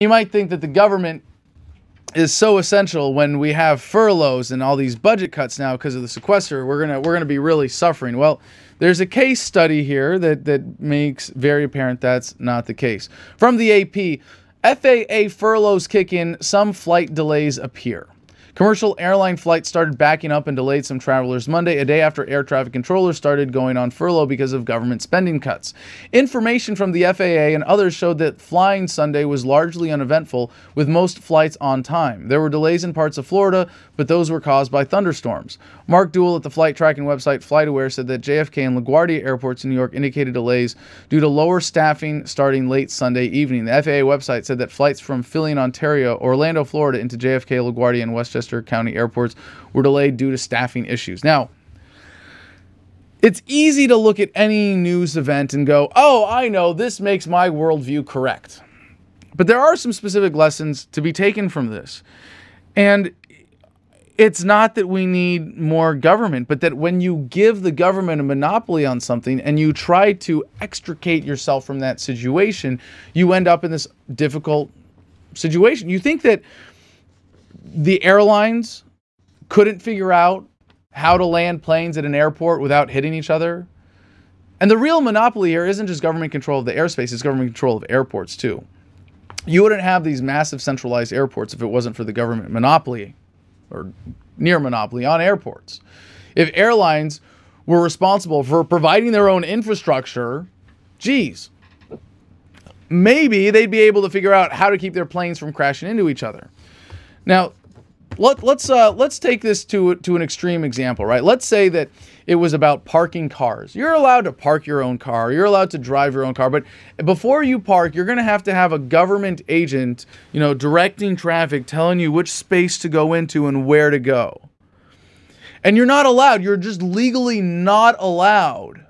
You might think that the government is so essential when we have furloughs and all these budget cuts now because of the sequester. We're gonna be really suffering. Well, there's a case study here that makes very apparent that's not the case. From the AP, FAA furloughs kick in, some flight delays appear. Commercial airline flights started backing up and delayed some travelers Monday, a day after air traffic controllers started going on furlough because of government spending cuts. Information from the FAA and others showed that flying Sunday was largely uneventful, with most flights on time. There were delays in parts of Florida, but those were caused by thunderstorms. Mark Duell at the flight tracking website FlightAware said that JFK and LaGuardia airports in New York indicated delays due to lower staffing starting late Sunday evening. The FAA website said that flights from Philly in Ontario, Orlando, Florida into JFK, LaGuardia, and Westchester County airports were delayed due to staffing issues. Now, it's easy to look at any news event and go, oh, I know, this makes my worldview correct. But there are some specific lessons to be taken from this. And it's not that we need more government, but that when you give the government a monopoly on something and you try to extricate yourself from that situation, you end up in this difficult situation. You think that the airlines couldn't figure out how to land planes at an airport without hitting each other? And the real monopoly here isn't just government control of the airspace, it's government control of airports too. You wouldn't have these massive centralized airports if it wasn't for the government monopoly or near monopoly on airports. If airlines were responsible for providing their own infrastructure, geez, maybe they'd be able to figure out how to keep their planes from crashing into each other. Now, let's take this to an extreme example, right? Let's say that it was about parking cars. You're allowed to park your own car. You're allowed to drive your own car. But before you park, you're going to have a government agent, directing traffic, telling you which space to go into and where to go. And you're not allowed. You're just legally not allowed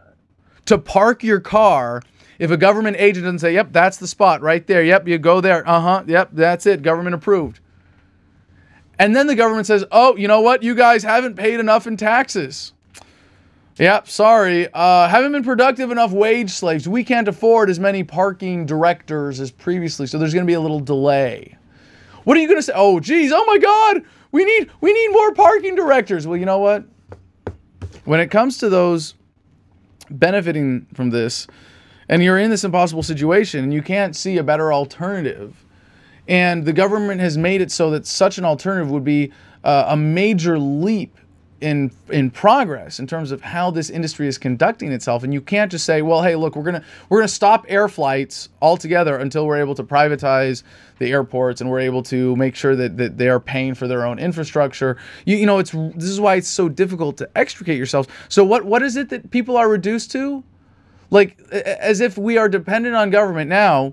to park your car if a government agent doesn't say, yep, that's the spot right there. Yep, you go there. Yep, that's it. Government approved. And then the government says, oh, you know what? You guys haven't paid enough in taxes. Yep, sorry. Haven't been productive enough wage slaves. We can't afford as many parking directors as previously, so there's going to be a little delay. What are you going to say? Oh, geez, oh my God, we need more parking directors. Well, you know what? When it comes to those benefiting from this, and you're in this impossible situation, and you can't see a better alternative, and the government has made it so that such an alternative would be a major leap in progress in terms of how this industry is conducting itself. And you can't just say, well, hey, look, we're gonna stop air flights altogether until we're able to privatize the airports and we're able to make sure that they are paying for their own infrastructure. This is why it's so difficult to extricate yourselves. So what is it that people are reduced to? Like, as if we are dependent on government now.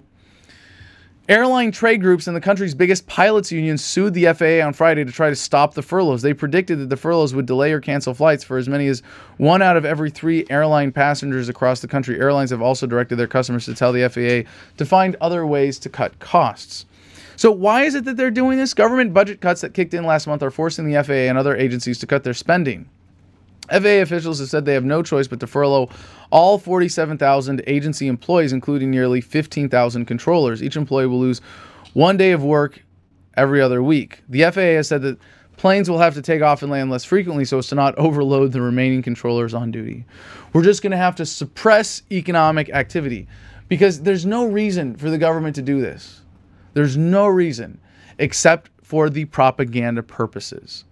Airline trade groups and the country's biggest pilots union sued the FAA on Friday to try to stop the furloughs. They predicted that the furloughs would delay or cancel flights for as many as 1 out of every 3 airline passengers across the country. Airlines have also directed their customers to tell the FAA to find other ways to cut costs. So why is it that they're doing this? Government budget cuts that kicked in last month are forcing the FAA and other agencies to cut their spending. FAA officials have said they have no choice but to furlough all 47,000 agency employees, including nearly 15,000 controllers. Each employee will lose 1 day of work every other week. The FAA has said that planes will have to take off and land less frequently so as to not overload the remaining controllers on duty. We're just going to have to suppress economic activity because there's no reason for the government to do this. There's no reason except for the propaganda purposes.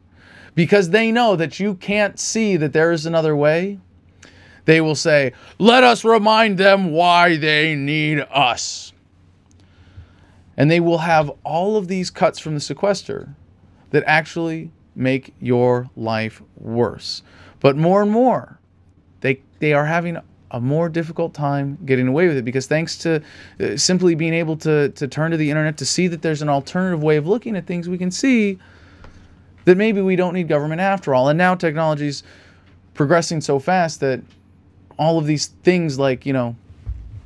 Because they know that you can't see that there is another way. They will say, let us remind them why they need us. And they will have all of these cuts from the sequester that actually make your life worse. But more and more, they are having a more difficult time getting away with it because thanks to simply being able to turn to the internet to see that there's an alternative way of looking at things, we can see that maybe we don't need government after all. And now technology's progressing so fast that all of these things like,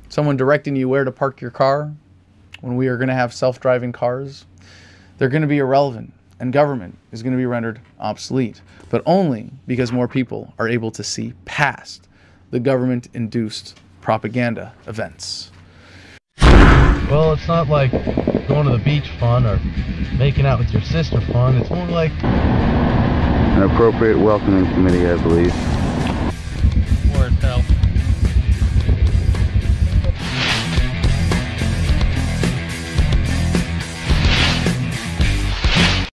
someone directing you where to park your car when we are going to have self-driving cars, they're going to be irrelevant. And government is going to be rendered obsolete. But only because more people are able to see past the government-induced propaganda events. Well, it's not like going to the beach fun or making out with your sister fun. It's more like an appropriate welcoming committee, I believe.